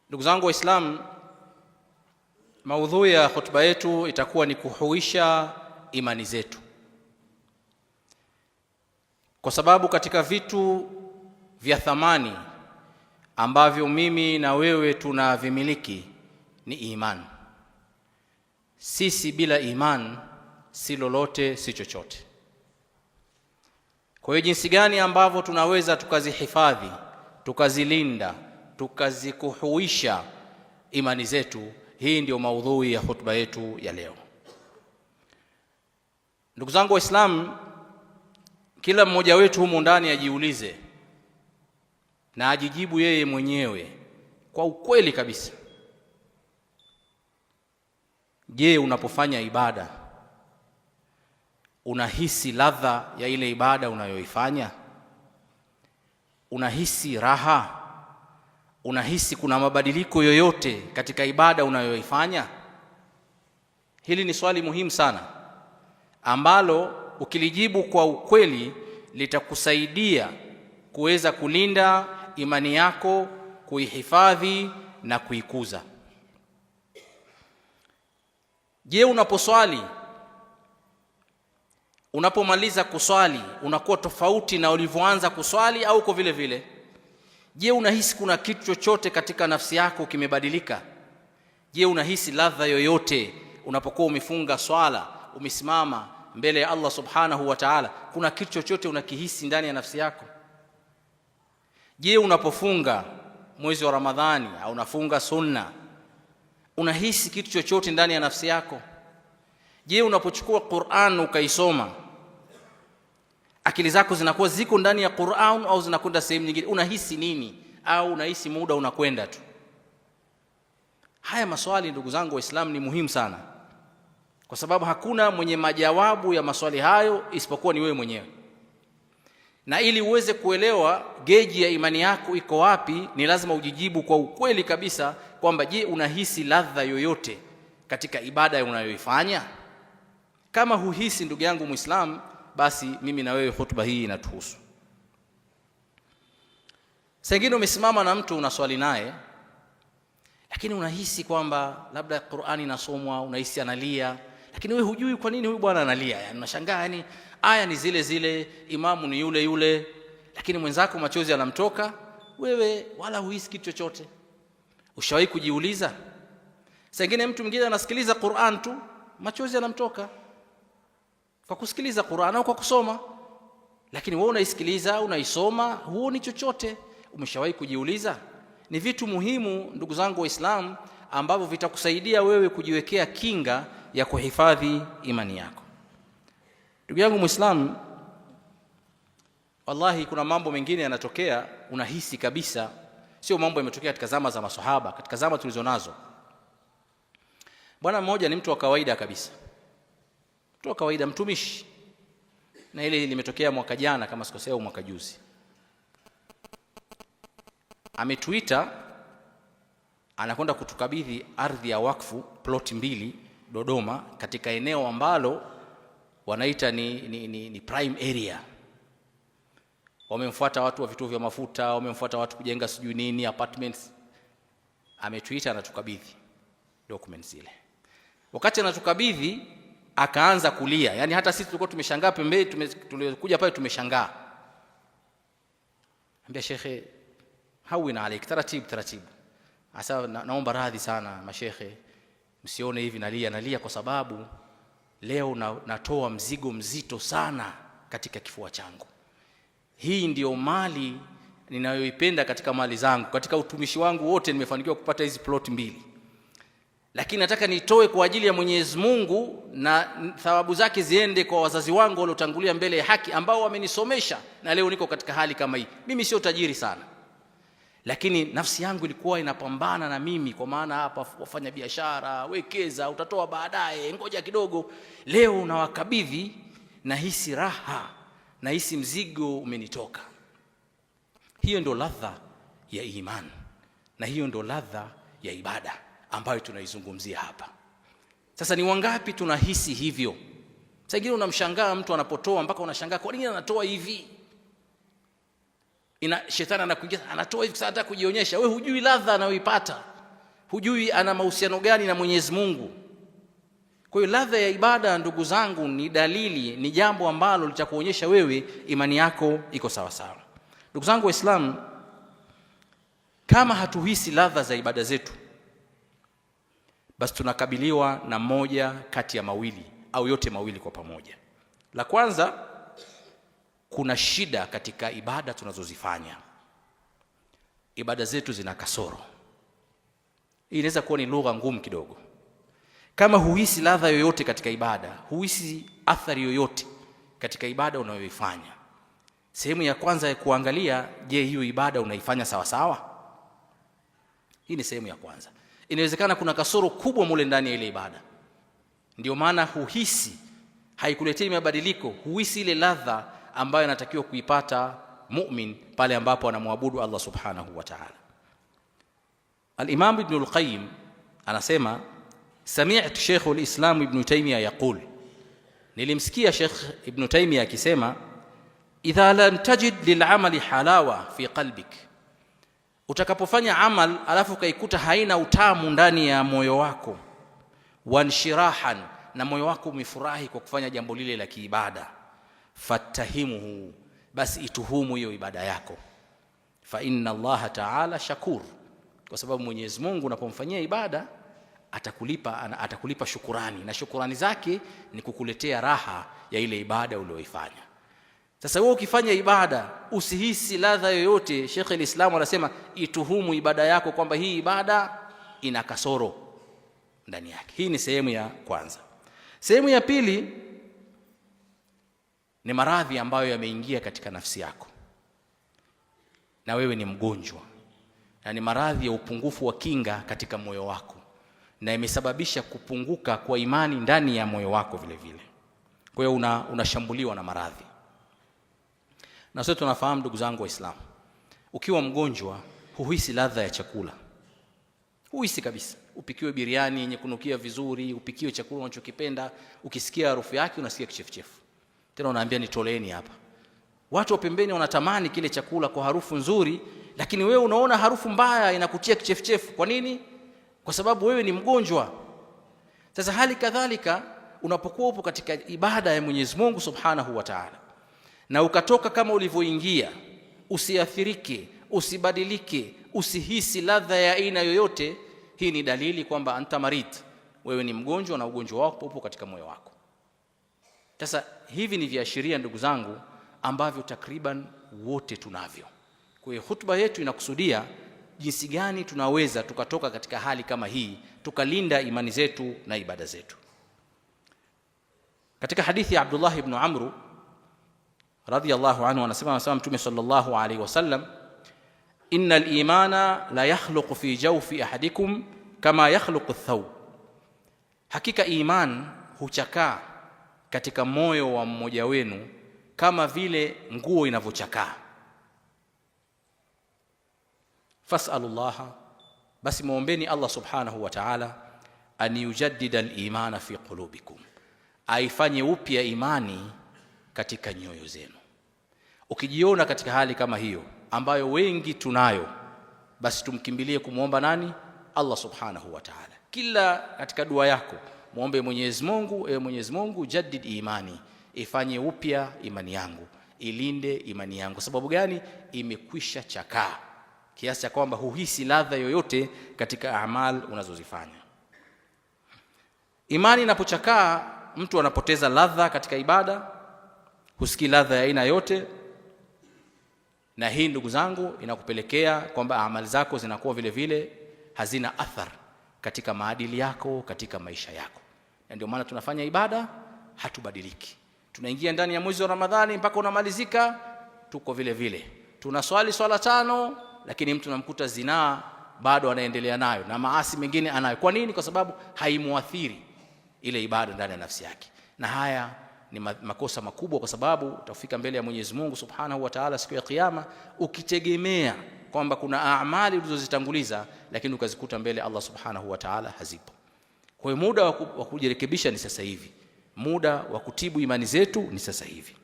Ndugu zangu Waislamu, maudhui ya hotuba yetu itakuwa ni kuhuisha imani zetu, kwa sababu katika vitu vya thamani ambavyo mimi na wewe tunavimiliki ni imani. Sisi bila imani si lolote, si chochote. Kwa hiyo jinsi gani ambavyo tunaweza tukazihifadhi, tukazilinda, tukazikuhuisha imani zetu, hii ndio maudhui ya hotuba yetu ya leo. Ndugu zangu Waislamu, kila mmoja wetu humu ndani ajiulize na ajijibu yeye mwenyewe kwa ukweli kabisa. Je, unapofanya ibada unahisi ladha ya ile ibada unayoifanya? Unahisi raha? Unahisi kuna mabadiliko yoyote katika ibada unayoifanya? Hili ni swali muhimu sana ambalo ukilijibu kwa ukweli litakusaidia kuweza kulinda imani yako, kuihifadhi na kuikuza. Je, unaposwali, unapomaliza kuswali unakuwa tofauti na ulivyoanza kuswali au uko vile vile? Je, unahisi kuna kitu chochote katika nafsi yako kimebadilika? Je, unahisi ladha yoyote unapokuwa umefunga swala, umesimama mbele ya Allah subhanahu wa ta'ala? Kuna kitu chochote unakihisi ndani ya nafsi yako? Je, unapofunga mwezi wa Ramadhani au unafunga sunna, unahisi kitu chochote ndani ya nafsi yako? Je, unapochukua Qur'an ukaisoma, akili zako zinakuwa ziko ndani ya Qur'an au zinakwenda sehemu nyingine? Unahisi nini? Au unahisi muda unakwenda tu? Haya maswali ndugu zangu Waislamu ni muhimu sana, kwa sababu hakuna mwenye majawabu ya maswali hayo isipokuwa ni wewe mwenyewe. Na ili uweze kuelewa geji ya imani yako iko wapi, ni lazima ujijibu kwa ukweli kabisa kwamba je, unahisi ladha yoyote katika ibada unayoifanya? Kama huhisi, ndugu yangu Muislamu, basi mimi na wewe hotuba hii inatuhusu. Sengine umesimama na mtu unaswali naye, lakini unahisi kwamba labda Qur'ani inasomwa, unahisi analia, lakini wewe hujui kwa nini huyu bwana analia. Yani unashangaa, yani aya ni zile zile, imamu ni yule yule, lakini mwenzako machozi yanamtoka, wewe wala huhisi kitu chochote. Ushawahi kujiuliza? Sengine mtu mwingine anasikiliza Qur'an tu, machozi yanamtoka kwa kusikiliza Qur'an au kwa kusoma, lakini wewe unaisikiliza, unaisoma, huoni chochote. Umeshawahi kujiuliza? Ni vitu muhimu ndugu zangu Waislamu ambavyo vitakusaidia wewe kujiwekea kinga ya kuhifadhi imani yako. Ndugu yangu Muislamu, wallahi kuna mambo mengine yanatokea unahisi kabisa sio mambo yametokea katika zama za maswahaba, katika zama tulizonazo. Bwana mmoja ni mtu wa kawaida kabisa, mtu wa kawaida, mtumishi, na ile limetokea mwaka jana kama sikosea au mwaka juzi. Ametuita anakwenda kutukabidhi ardhi ya wakfu plot 2 Dodoma, katika eneo ambalo wanaita ni prime area. Wamemfuata watu wa vituo vya mafuta, wamemfuata watu kujenga sijui nini apartments. Ametuita anatukabidhi documents zile. Wakati anatukabidhi akaanza kulia, yani hata sisi tulikuwa tumeshangaa pembeni, tulikuja pale tumeshangaa. Ambia shekhe, hawina alik, taratibu. Asa naomba radhi sana mashekhe, msione hivi nalia kwa sababu leo natoa mzigo mzito sana katika kifua changu. Hii ndio mali ninayoipenda katika mali zangu, katika utumishi wangu wote nimefanikiwa kupata hizi plot 2, lakini nataka nitoe kwa ajili ya Mwenyezi Mungu na thawabu zake ziende kwa wazazi wangu waliotangulia mbele ya haki, ambao wamenisomesha na leo niko katika hali kama hii. Mimi sio tajiri sana, lakini nafsi yangu ilikuwa inapambana na mimi, kwa maana hapa wafanya biashara, wekeza, utatoa baadaye, ngoja kidogo. Leo nawakabidhi, nahisi raha, nahisi mzigo umenitoka. Hiyo ndio ladha ya imani, na hiyo ndio ladha ya ibada ambayo tunaizungumzia hapa. Sasa ni wangapi tunahisi hivyo? Sasa ingine unamshangaa mtu anapotoa mpaka unashangaa kwa nini anatoa hivi. Shetani anakuingia, anatoa hivi sasa hata kujionyesha. Wewe hujui ladha anayoipata. hujui ana mahusiano gani na Mwenyezi Mungu. Kwa hiyo ladha ya ibada, ndugu zangu, ni dalili, ni jambo ambalo litakuonyesha wewe imani yako iko sawa sawa. Ndugu zangu Waislamu, kama hatuhisi ladha za ibada zetu, basi tunakabiliwa na moja kati ya mawili au yote mawili kwa pamoja. La kwanza, kuna shida katika ibada tunazozifanya. Ibada zetu zina kasoro. Hii inaweza kuwa ni lugha ngumu kidogo. Kama huhisi ladha yoyote katika ibada, huhisi athari yoyote katika ibada unayoifanya, sehemu ya kwanza ya kuangalia, je, hiyo ibada unaifanya sawa sawa? Hii ni sehemu ya kwanza. Inawezekana kuna kasoro kubwa mule ndani ya ile ibada, ndio maana huhisi, haikuletei mabadiliko, huhisi ile ladha ambayo anatakiwa kuipata mu'min pale ambapo anamwabudu Allah subhanahu wa ta'ala. Al-Imam Ibn al-Qayyim anasema, sami'tu Sheikh al-Islam Ibn Taymiyyah yaqul, nilimsikia Sheikh Ibn Taymiyyah akisema, idha lam tajid lil'amali halawa fi qalbik, utakapofanya amal alafu kaikuta haina utamu ndani ya moyo wako, wanshirahan, na moyo wako umefurahi kwa kufanya jambo lile la kiibada, fatahimuhu, basi ituhumu hiyo ibada yako, fa inna Allah ta'ala shakur, kwa sababu Mwenyezi Mungu unapomfanyia ibada atakulipa shukurani, na shukurani zake ni kukuletea raha ya ile ibada uliyoifanya. Sasa wewe ukifanya ibada usihisi ladha yoyote, Sheikh al-Islam anasema ituhumu ibada yako kwamba hii ibada ina kasoro ndani yake. Hii ni sehemu ya kwanza. Sehemu ya pili ni maradhi ambayo yameingia katika nafsi yako, na wewe ni mgonjwa, na ni maradhi ya upungufu wa kinga katika moyo wako, na imesababisha kupunguka kwa imani ndani ya moyo wako vile vile. Kwa hiyo unashambuliwa na maradhi. Na sote tunafahamu ndugu zangu Waislamu, ukiwa mgonjwa huhisi ladha ya chakula, huhisi kabisa. Upikiwe biriani yenye kunukia vizuri, upikiwe chakula unachokipenda, ukisikia harufu yake unasikia kichefuchefu, tena unaambia nitoleeni hapa. Watu wa pembeni wanatamani kile chakula kwa harufu nzuri, lakini wewe unaona harufu mbaya inakutia kichefuchefu. Kwa nini? Kwa sababu wewe ni mgonjwa. Sasa hali kadhalika unapokuwa upo katika ibada ya Mwenyezi Mungu Subhanahu wa Ta'ala, na ukatoka kama ulivyoingia, usiathirike, usibadilike, usihisi ladha ya aina yoyote, hii ni dalili kwamba anta marid, wewe ni mgonjwa na ugonjwa wako upo katika moyo wako. Sasa hivi ni viashiria ndugu zangu ambavyo takriban wote tunavyo. Kwa hiyo hutuba yetu inakusudia jinsi gani tunaweza tukatoka katika hali kama hii, tukalinda imani zetu na ibada zetu. Katika hadithi ya Abdullah ibn Amr radiyallahu anhu anasema Mtume sallallahu alaihi wasallam, innal imana la yakhluqu fi jawfi ahadikum kama yakhluqu ath-thawb, hakika iman huchakaa katika moyo wa mmoja wenu kama vile nguo inavyochakaa. Fas'alullaha, basi muombeni Allah subhanahu wa ta'ala, an yujaddida al-imana fi qulubikum, aifanye upya imani katika nyoyo zenu. Ukijiona katika hali kama hiyo ambayo wengi tunayo, basi tumkimbilie kumuomba nani? Allah subhanahu wa ta'ala. Kila katika dua yako muombe Mwenyezi Mungu, ewe Mwenyezi Mungu, jaddid imani, ifanye upya imani yangu, ilinde imani yangu. Sababu gani? Imekwisha chakaa kiasi cha kwamba huhisi ladha yoyote katika amal unazozifanya. Imani inapochakaa, mtu anapoteza ladha katika ibada, husikii ladha ya aina yote, na hii ndugu zangu inakupelekea kwamba amali zako zinakuwa vile vile hazina athar katika maadili yako, katika maisha yako. Na ndio maana tunafanya ibada hatubadiliki. Tunaingia ndani ya mwezi wa Ramadhani mpaka unamalizika tuko vile vile. Tunaswali swala 5, lakini mtu namkuta zinaa bado anaendelea nayo na maasi mengine anayo. Kwa nini? Kwa sababu haimuathiri ile ibada ndani ya nafsi yake. Na haya ni makosa makubwa, kwa sababu utafika mbele ya Mwenyezi Mungu Subhanahu wa Ta'ala siku ya kiyama ukitegemea kwamba kuna amali ulizozitanguliza, lakini ukazikuta mbele Allah Subhanahu wa Ta'ala hazipo. Kwa hiyo muda wa kujirekebisha ni sasa hivi. Muda wa kutibu imani zetu ni sasa hivi.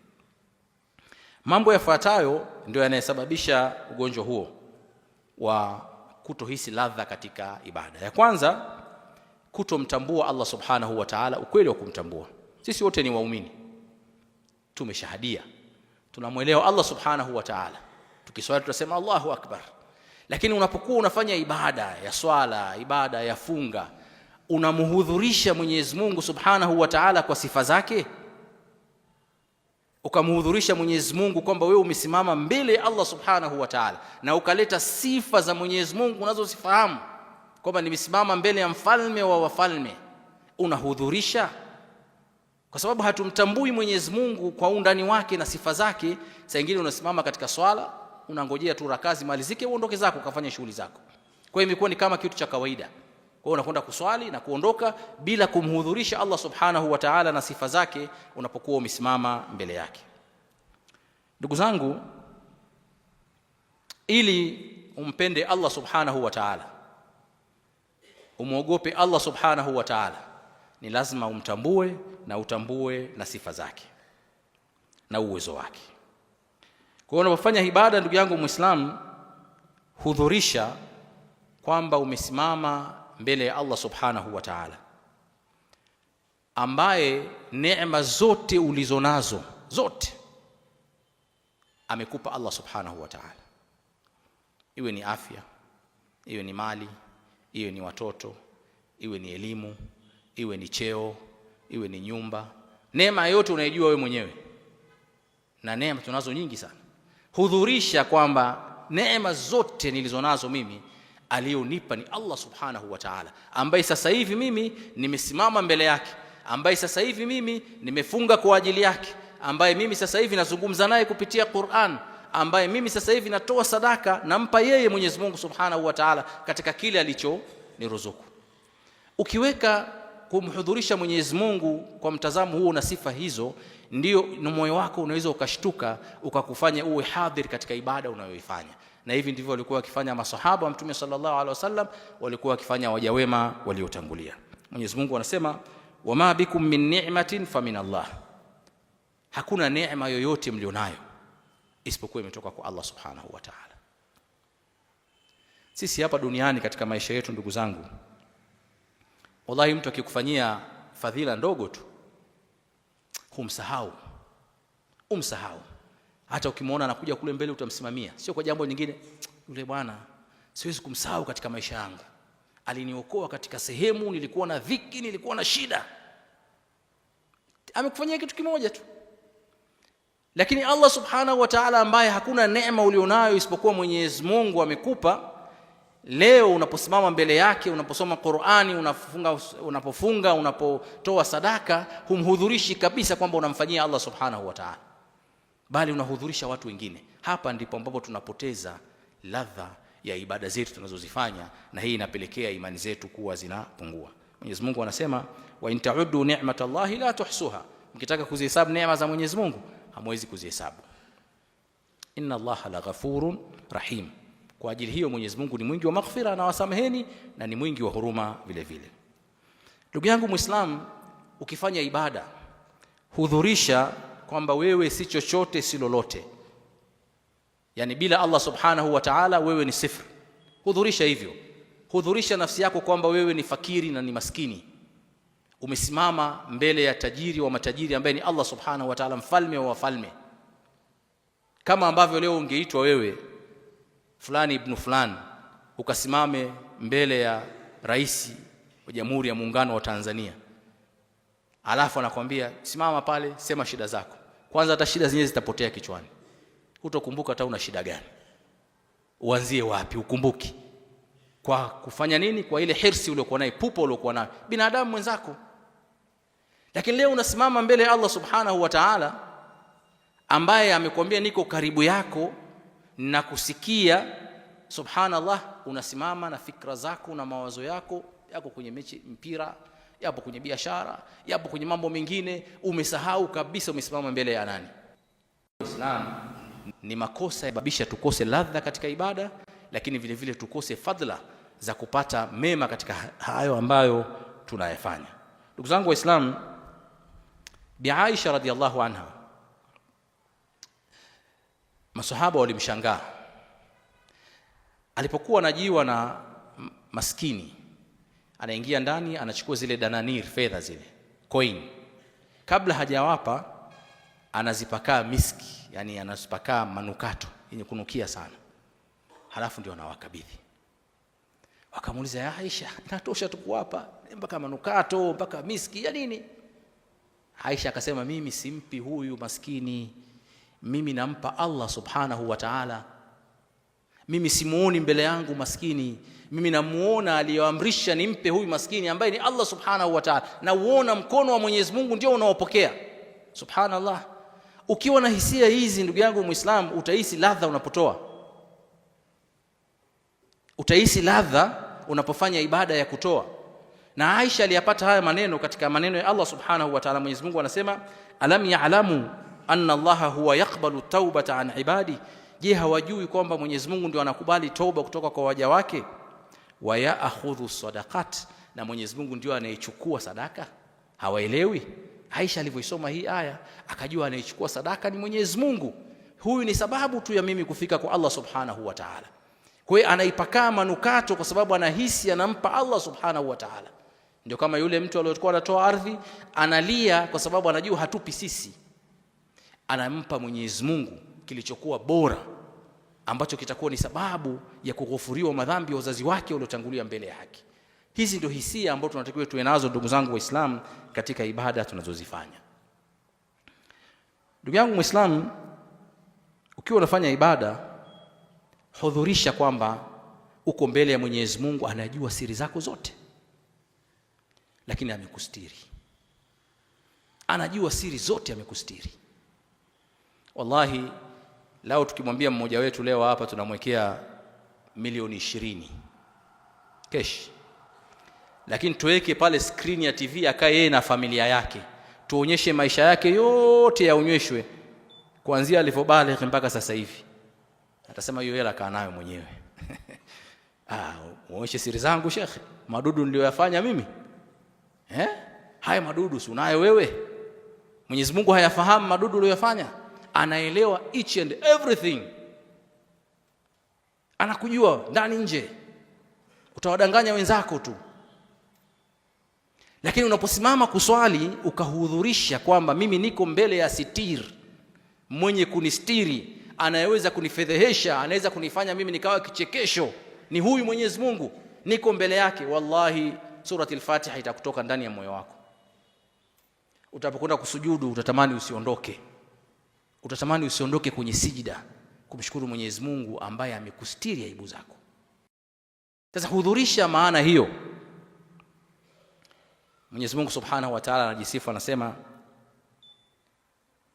Mambo yafuatayo ndio yanayosababisha ugonjwa huo wa kutohisi ladha katika ibada. Ya kwanza, kutomtambua Allah subhanahu wa ta'ala, ukweli wa kumtambua. Sisi wote ni waumini, tumeshahadia, tunamwelewa Allah subhanahu wa ta'ala. Tukiswali tunasema Allahu akbar. Lakini unapokuwa unafanya ibada ya swala, ibada ya funga, unamhudhurisha Mwenyezi Mungu subhanahu wa ta'ala kwa sifa zake, ukamhudhurisha Mwenyezi Mungu kwamba wewe umesimama mbele ya Allah subhanahu wa ta'ala, na ukaleta sifa za Mwenyezi Mungu unazozifahamu kwamba nimesimama mbele ya mfalme wa wafalme, unahudhurisha. Kwa sababu hatumtambui Mwenyezi Mungu kwa undani wake na sifa zake, saa nyingine unasimama katika swala, unangojea tu rakazi malizike uondoke zako ukafanya shughuli zako. Kwa hiyo imekuwa ni kama kitu cha kawaida. Kwa hiyo unakwenda kuswali na kuondoka bila kumhudhurisha Allah subhanahu wa ta'ala na sifa zake unapokuwa umesimama mbele yake. Ndugu zangu, ili umpende Allah subhanahu wa ta'ala, umuogope Allah subhanahu wa ta'ala, ni lazima umtambue na utambue na sifa zake na uwezo wake. Kwa hiyo unapofanya ibada, ndugu yangu Muislamu, hudhurisha kwamba umesimama mbele ya Allah subhanahu wa ta'ala, ambaye neema zote ulizonazo zote amekupa Allah subhanahu wa ta'ala. Iwe ni afya, iwe ni mali, iwe ni watoto, iwe ni elimu, iwe ni cheo, iwe ni nyumba. Neema yote unaijua wewe mwenyewe, na neema tunazo nyingi sana. Hudhurisha kwamba neema zote nilizonazo mimi alionipa ni Allah subhanahu wa ta'ala, ambaye sasa hivi mimi nimesimama mbele yake, ambaye sasa hivi mimi nimefunga kwa ajili yake, ambaye mimi sasa hivi nazungumza naye kupitia Qur'an, ambaye mimi sasa hivi natoa sadaka, nampa yeye Mwenyezi Mungu subhanahu wa ta'ala katika kile alichoniruzuku. Ukiweka kumhudhurisha Mwenyezi Mungu kwa mtazamo huo na sifa hizo, ndio moyo wako unaweza ukashtuka ukakufanya uwe hadhir katika ibada unayoifanya. Na hivi ndivyo walikuwa wakifanya masahaba wa Mtume sallallahu alaihi wasallam, walikuwa wakifanya waja wema waliotangulia. Mwenyezi Mungu anasema, wama bikum min ni'matin famin Allah, hakuna neema yoyote mlionayo isipokuwa imetoka kwa Allah subhanahu wa ta'ala. Sisi hapa duniani katika maisha yetu, ndugu zangu, wallahi mtu akikufanyia fadhila ndogo tu umsahau. Hata ukimwona anakuja kule mbele utamsimamia, sio kwa jambo lingine. Yule bwana siwezi kumsahau katika maisha yangu, aliniokoa katika sehemu nilikuwa na dhiki, nilikuwa na shida. Amekufanyia kitu kimoja tu. Lakini Allah subhanahu wa ta'ala, ambaye hakuna neema ulionayo isipokuwa Mwenyezi Mungu amekupa, leo unaposimama mbele yake, unaposoma Qur'ani, unapofunga, unapotoa sadaka, humhudhurishi kabisa kwamba unamfanyia Allah subhanahu wa ta'ala, bali unahudhurisha watu wengine. Hapa ndipo ambapo tunapoteza ladha ya ibada zetu tunazozifanya, na hii inapelekea imani zetu kuwa zinapungua. Mwenyezi Mungu anasema, wa in ta'uddu ni'matallahi la tuhsuha, mkitaka kuzihesabu neema za Mwenyezi Mungu hamwezi kuzihesabu. Inna Allaha la ghafurun rahim, kwa ajili hiyo Mwenyezi Mungu ni mwingi wa maghfira na wasameheni, na ni mwingi wa huruma vile vile. Ndugu yangu Muislamu, ukifanya ibada hudhurisha kwamba wewe si chochote si lolote, yani bila Allah subhanahu wa ta'ala wewe ni sifri. Hudhurisha hivyo, hudhurisha nafsi yako kwamba wewe ni fakiri na ni maskini, umesimama mbele ya tajiri wa matajiri ambaye ni Allah subhanahu wa ta'ala, mfalme wa wafalme. Kama ambavyo leo ungeitwa wewe fulani ibn fulani, ukasimame mbele ya rais wa Jamhuri ya Muungano wa Tanzania, alafu anakuambia simama pale, sema shida zako. Kwanza hata shida zenyewe zitapotea kichwani, hutokumbuka hata una shida gani, uanzie wapi, ukumbuki. Kwa kufanya nini? Kwa ile hirsi uliokuwa nayo, pupa uliokuwa nayo, binadamu mwenzako. Lakini leo unasimama mbele ya Allah subhanahu wa ta'ala, ambaye amekwambia niko karibu yako na kusikia. Subhanallah, unasimama na fikra zako na mawazo yako kwenye mechi mpira, yapo kwenye biashara, yapo kwenye mambo mengine, umesahau kabisa umesimama mbele ya nani? Islam. Ni makosa yababisha tukose ladha katika ibada, lakini vile vile tukose fadhila za kupata mema katika hayo ambayo tunayafanya. Ndugu zangu Waislamu, Bi Aisha radhiallahu anha, masahaba walimshangaa Alipokuwa anajiwa na maskini, anaingia ndani, anachukua zile dananir, fedha zile coin, kabla hajawapa anazipakaa miski, yani anazipakaa manukato yenye kunukia sana, halafu ndio anawakabidhi. Wakamuuliza, ya Aisha, inatosha tu kuwapa mpaka manukato mpaka miski ya nini? Aisha akasema, mimi simpi huyu maskini, mimi nampa Allah subhanahu wa ta'ala. Mimi simuoni mbele yangu maskini, mimi namuona aliyoamrisha nimpe huyu maskini ambaye ni Allah subhanahu wa ta'ala, na uona mkono wa Mwenyezi Mungu ndio unaopokea. Subhanallah. Ukiwa na hisia hizi ndugu yangu Muislamu, utahisi ladha unapotoa, utahisi ladha unapofanya ibada ya kutoa. Na Aisha aliyapata haya maneno katika maneno ya Allah subhanahu wa ta'ala. Mwenyezi Mungu anasema, alam ya'lamu anna Allaha huwa yaqbalu taubata an ibadi, je, hawajui kwamba Mwenyezi Mungu ndio anakubali toba kutoka kwa waja wake? Wa ya'khudhu sadaqat, na Mwenyezi Mungu ndio anayechukua sadaka. Hawaelewi. Aisha alivyoisoma hii aya akajua anayechukua sadaka ni Mwenyezi Mungu. Huyu ni sababu tu ya mimi kufika kwa Allah subhanahu wa ta'ala. Kwa hiyo anaipaka manukato kwa sababu anahisi anampa Allah subhanahu wa ta'ala. Ndio kama yule mtu aliyokuwa anatoa ardhi, analia kwa sababu anajua hatupi sisi, anampa Mwenyezi Mungu kilichokuwa bora, ambacho kitakuwa ni sababu ya kughufuriwa madhambi ya wazazi wake waliotangulia mbele ya haki. Hizi ndio hisia ambazo tunatakiwa tuwe nazo ndugu zangu Waislamu katika ibada tunazozifanya. Ndugu yangu Muislamu, ukiwa unafanya ibada, hudhurisha kwamba uko mbele ya Mwenyezi Mungu, anajua siri zako zote, lakini amekustiri. Anajua siri zote, amekustiri. Wallahi, lao tukimwambia mmoja wetu leo hapa tunamwekea milioni 20 cash, lakini tuweke pale screen ya TV akae yeye na familia yake, tuonyeshe maisha yake yote, yaonyeshwe kuanzia alivyobaligh mpaka sasa hivi, atasema hiyo hela kaa nayo mwenyewe. Muonyeshe siri zangu shekhe, madudu niliyoyafanya mimi. Haya madudu si unayo wewe? Mwenyezi Mungu hayafahamu madudu uliyofanya? Anaelewa each and everything, anakujua ndani nje. Utawadanganya wenzako tu, lakini unaposimama kuswali ukahudhurisha kwamba mimi niko mbele ya sitir, mwenye kunistiri, anayeweza kunifedhehesha, anaweza kunifanya mimi nikawa kichekesho, ni huyu Mwenyezi Mungu, niko mbele yake, wallahi surati al-Fatiha itakutoka ndani ya moyo wako. Utapokwenda kusujudu utatamani usiondoke, utatamani usiondoke kwenye sijida kumshukuru Mwenyezi Mungu ambaye amekustiri aibu zako. Sasa hudhurisha maana hiyo. Mwenyezi Mungu Subhanahu wa Ta'ala anajisifu, anasema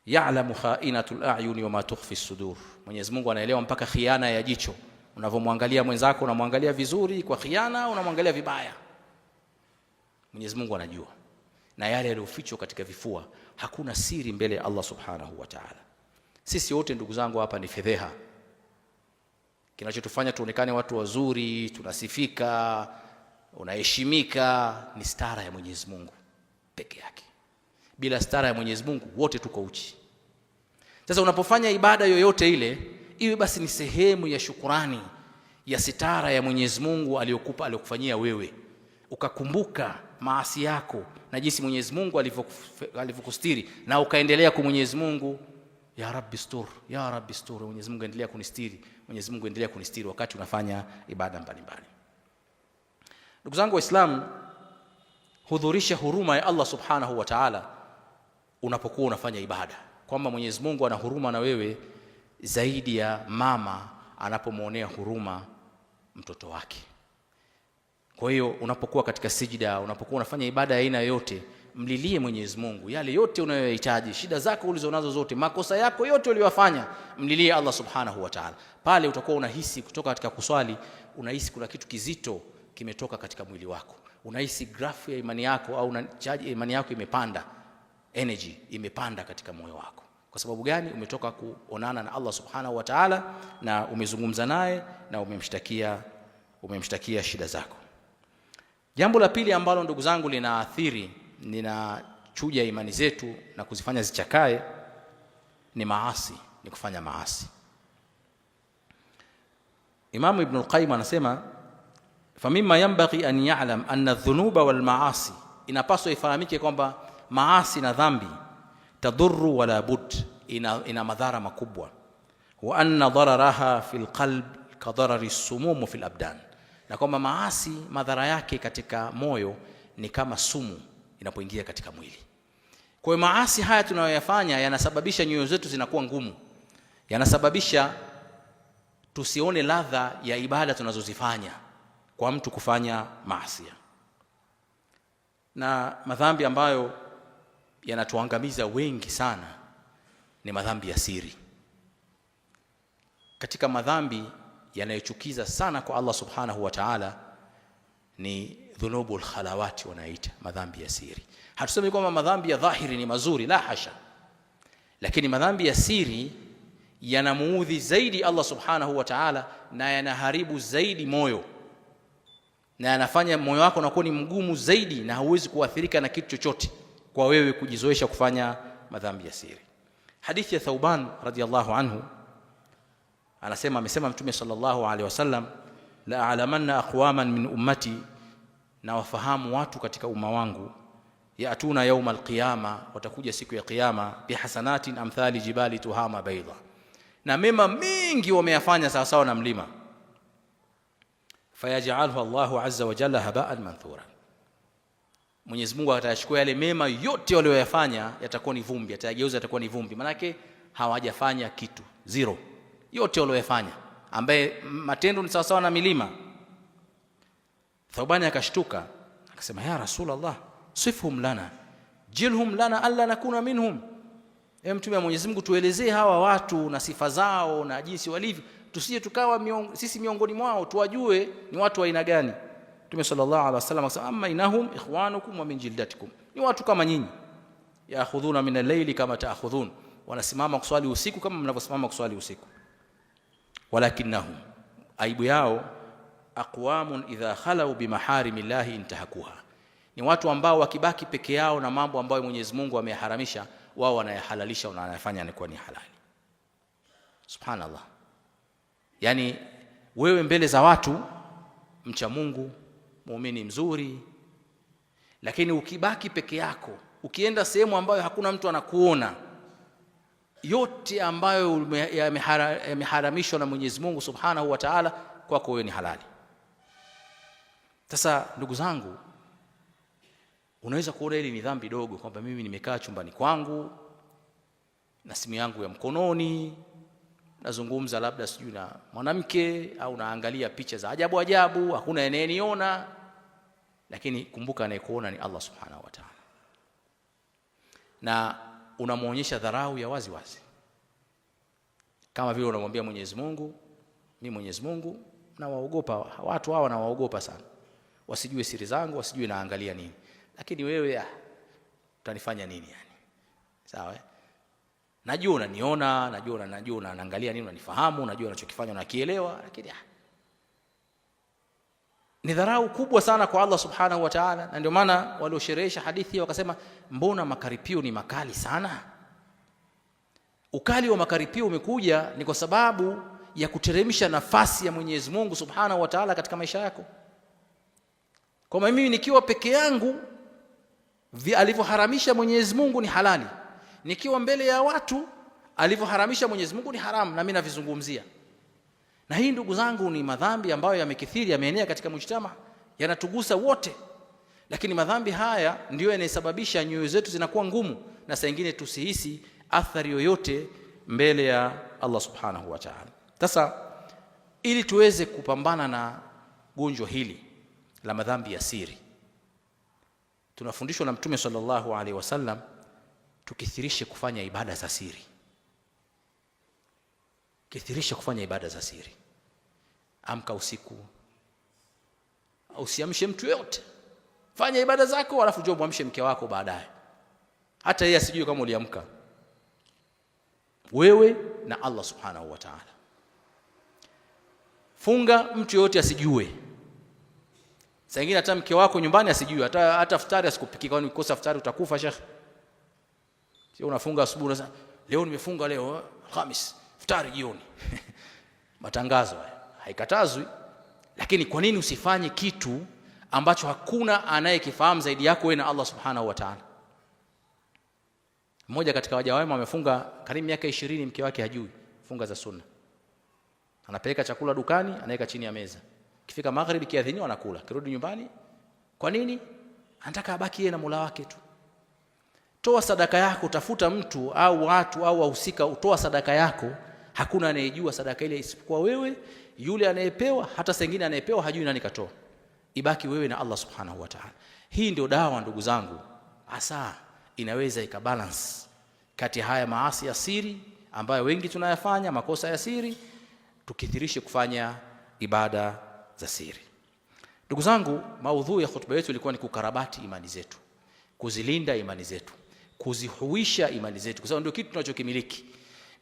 ya'lamu kha'inatul a'yuni wa ma tukhfi as-sudur. Mwenyezi Mungu anaelewa mpaka khiana ya jicho. Unavomwangalia mwenzako, unamwangalia vizuri kwa khiana, unamwangalia vibaya. Mwenyezi Mungu anajua, na yale yaliyofichwa katika vifua. Hakuna siri mbele ya Allah Subhanahu wa Ta'ala. Sisi wote ndugu zangu hapa ni fedheha. Kinachotufanya tuonekane watu wazuri, tunasifika, unaheshimika, ni stara ya Mwenyezi Mungu peke yake. Bila stara ya Mwenyezi Mungu wote tuko uchi. Sasa unapofanya ibada yoyote ile, iwe basi ni sehemu ya shukurani ya sitara ya Mwenyezi Mungu aliyokupa, aliyokufanyia wewe, ukakumbuka maasi yako na jinsi Mwenyezi Mungu alivyokustiri, na ukaendelea kwa Mwenyezi Mungu, ya Rabbi stur, ya Rabbi stur, Mwenyezi Mungu endelea kunistiri, Mwenyezi Mungu endelea kunistiri wakati unafanya ibada mbalimbali. Ndugu zangu Waislamu, hudhurisha huruma ya Allah Subhanahu wa Ta'ala unapokuwa unafanya ibada, kwamba Mwenyezi Mungu ana huruma na wewe zaidi ya mama anapomuonea huruma mtoto wake. Kwa hiyo unapokuwa katika sijida, unapokuwa unafanya ibada ya aina yote, mlilie Mwenyezi Mungu yale yote unayohitaji, shida zako ulizonazo zote, makosa yako yote uliyofanya, mlilie Allah Subhanahu wa Ta'ala. Pale utakuwa unahisi kutoka katika kuswali, unahisi kuna kitu kizito kimetoka katika mwili wako, unahisi grafu ya imani yako au charge ya imani yako imepanda, energy imepanda katika moyo wako. Kwa sababu gani? Umetoka kuonana na Allah Subhanahu wa Ta'ala na umezungumza naye na umemshtakia shida zako. Jambo la pili ambalo ndugu zangu linaathiri, linachuja imani zetu na kuzifanya zichakae, ni maasi, ni kufanya maasi. Imam Ibn al-Qayyim anasema famimma yanbaghi an ya'lam anna adh-dhunuba wal ma'asi, inapaswa ifahamike kwamba maasi na dhambi tadurru wala bud, ina madhara makubwa. Wa anna dararaha fil qalb kadarari as-sumum fil abdan, na kwamba maasi madhara yake katika moyo ni kama sumu inapoingia katika mwili. Kwa hiyo maasi haya tunayoyafanya yanasababisha nyoyo zetu zinakuwa ngumu, yanasababisha tusione ladha ya ibada tunazozifanya kwa mtu kufanya maasi. Na madhambi ambayo yanatuangamiza wengi sana ni madhambi ya siri. Katika madhambi yanayochukiza sana kwa Allah subhanahu wa ta'ala ni dhunubul khalawati, wanaita madhambi ya siri. Hatusemi kwamba madhambi ya dhahiri ni mazuri, la hasha, lakini madhambi ya siri yanamuudhi zaidi Allah subhanahu wa ta'ala, na yanaharibu zaidi moyo, na yanafanya moyo wako unakuwa ni mgumu zaidi, na hauwezi kuathirika na kitu chochote kwa wewe kujizoesha kufanya madhambi ya siri. Hadithi ya Thauban radhiyallahu anhu anasema, amesema Mtume sallallahu alaihi wasallam, la a'lamanna aqwaman min ummati, na wafahamu watu katika umma wangu, yaatuna yawm alqiyama, watakuja siku ya kiyama, bihasanatin amthali jibali tuhama bayda, na mema mingi wameyafanya sawa sawa na mlima, fayaj'alhu Allahu azza wa jalla haba'an manthura, Mwenyezi Mungu atayachukua yale mema yote walioyafanya, yatakuwa ni vumbi, atayageuza yatakuwa ni vumbi, maana yake hawajafanya kitu, zero, yote walioyafanya, ambaye matendo ni sawa sawa na milima. Thawbani akashtuka akasema, ya Rasulullah, sifhum lana jilhum lana alla nakuna minhum, Mtume wa Mwenyezi Mungu, tuelezee hawa watu na sifa zao na jinsi walivyo, tusije tukawa sisi miongoni mwao, tuwajue ni watu wa aina gani. Mtume sallallahu alaihi wasallam akasema, amma inahum ikhwanukum wa min jildatikum, ni watu kama nyinyi, yaakhudhuna min al-layli kama ta'khudhun, wanasimama kuswali usiku kama mnavyosimama kuswali usiku, walakinnahum, aibu yao, aqwamun idha khalau bimaharimillahi intahakuha, ni watu ambao wakibaki peke yao na mambo ambayo Mwenyezi Mungu ameyaharamisha, wao wanayahalalisha na wanayafanya yanakuwa ni halali. Subhanallah. Yani wewe mbele za watu mcha Mungu, muumini mzuri, lakini ukibaki peke yako, ukienda sehemu ambayo hakuna mtu anakuona, yote ambayo yameharamishwa na Mwenyezi Mungu Subhanahu wa Ta'ala, kwako wewe ni halali. Sasa ndugu zangu, unaweza kuona hili ni dhambi dogo, kwamba mimi nimekaa chumbani kwangu na simu yangu ya mkononi, nazungumza labda sijui na mwanamke, au naangalia picha za ajabu ajabu, hakuna anayeniona, lakini kumbuka anayekuona ni Allah Subhanahu wa Ta'ala, na unamuonyesha dharau ya wazi wazi, kama vile unamwambia Mwenyezi Mungu, mimi Mwenyezi Mungu na waogopa watu hawa, na waogopa sana, wasijue siri zangu, wasijue naangalia nini, lakini wewe utanifanya nini yani? Sawa, najua unaniona, najua unaangalia nini, unanifahamu, najua unachokifanya unakielewa, lakini ni dharau kubwa sana kwa Allah Subhanahu wa Ta'ala. Na ndio maana waliosherehesha hadithi wakasema, mbona makaripio ni makali sana? Ukali wa makaripio umekuja ni kwa sababu ya kuteremsha nafasi ya Mwenyezi Mungu Subhanahu wa Ta'ala katika maisha yako. Kwa mimi nikiwa peke yangu, alivyoharamisha Mwenyezi Mungu ni halali, nikiwa mbele ya watu alivyoharamisha Mwenyezi Mungu ni haramu, na mimi navizungumzia. Na hii ndugu zangu ni madhambi ambayo yamekithiri, yameenea katika mujtama, yanatugusa wote, lakini madhambi haya ndiyo yanayosababisha nyoyo zetu zinakuwa ngumu, na saa nyingine tusihisi athari yoyote mbele ya Allah Subhanahu wa Ta'ala. Sasa ili tuweze kupambana na gonjwa hili la madhambi ya siri, tunafundishwa na Mtume sallallahu alaihi wasallam tukithirishe kufanya ibada za siri. Kithirisha kufanya ibada za siri. Amka usiku, usiamshe mtu yote, fanya ibada zako, alafu njoo muamshe mke wako baadaye, hata yeye asijue kama uliamka, wewe na Allah Subhanahu wa Ta'ala. Funga, mtu yote asijue. Saa nyingine hata mke wako nyumbani asijue, hata futari asikupikie, kwani ukikosa futari utakufa shekhi. Sio unafunga asubuhi unasema leo nimefunga, leo Khamis futari jioni. Matangazo haikatazwi, lakini kwa nini usifanye kitu ambacho hakuna anayekifahamu zaidi yako wewe na Allah subhanahu wa ta'ala? Mmoja katika waja wema amefunga karibu miaka 20, mke wake hajui funga za sunna. Anapeleka chakula dukani, anaweka chini ya meza. Kifika magharibi kiadhiniwa anakula, kirudi nyumbani. Kwa nini? Anataka abaki yeye na Mola wake tu. Toa sadaka yako, tafuta mtu au watu au wahusika, utoa sadaka yako. Hakuna anayejua sadaka ile isipokuwa wewe, yule anayepewa, hata sengine anayepewa hajui nani katoa. Ibaki wewe na Allah subhanahu wa ta'ala. Hii ndio dawa ndugu zangu. Asa inaweza ikabalance kati haya maasi ya siri ambayo wengi tunayafanya, makosa ya siri, tukithirishe kufanya ibada za siri. Ndugu zangu, maudhui ya khutba yetu ilikuwa ni kukarabati imani zetu, kuzilinda imani zetu, kuzihuisha imani zetu, kwa sababu ndio kitu tunachokimiliki.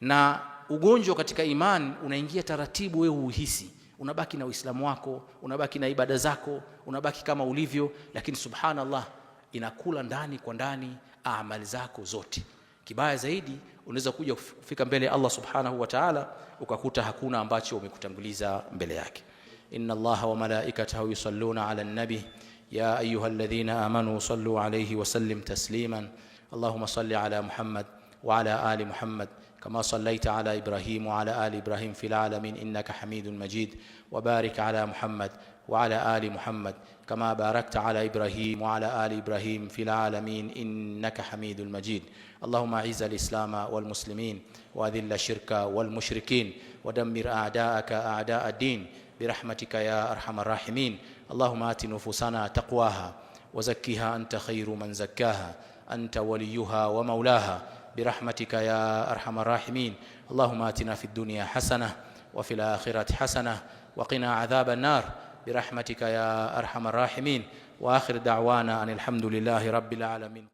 Na ugonjwa katika imani unaingia taratibu, wewe uhisi unabaki na Uislamu wako, unabaki na ibada zako, unabaki kama ulivyo, lakini subhanallah inakula ndani kwa ndani amali zako zote. Kibaya zaidi, unaweza kuja kufika mbele Allah subhanahu wa ta'ala ukakuta hakuna ambacho umekutanguliza mbele yake. Inna Allaha wa malaikatahu yusalluna ala an-nabi ya ayyuhalladhina amanu sallu alayhi wa sallim tasliman. Allahumma salli ala Muhammad wa ala ali Muhammad كما صليت على إبراهيم وعلى آل إبراهيم في العالمين إنك حميد مجيد. وبارك على محمد وعلى آل محمد كما باركت على إبراهيم وعلى آل إبراهيم في العالمين إنك حميد مجيد. اللهم أعز الإسلام والمسلمين وأذل الشرك والمشركين ودمر أعداءك أعداء الدين برحمتك يا أرحم الراحمين. اللهم آت نفوسنا تقواها وزكها أنت خير من زكاها أنت وليها ومولاها برحمتك يا أرحم الراحمين. اللهم آتنا في الدنيا حسنة وفي الآخرة حسنة وقنا عذاب النار برحمتك يا أرحم الراحمين. وآخر دعوانا أن الحمد لله رب العالمين.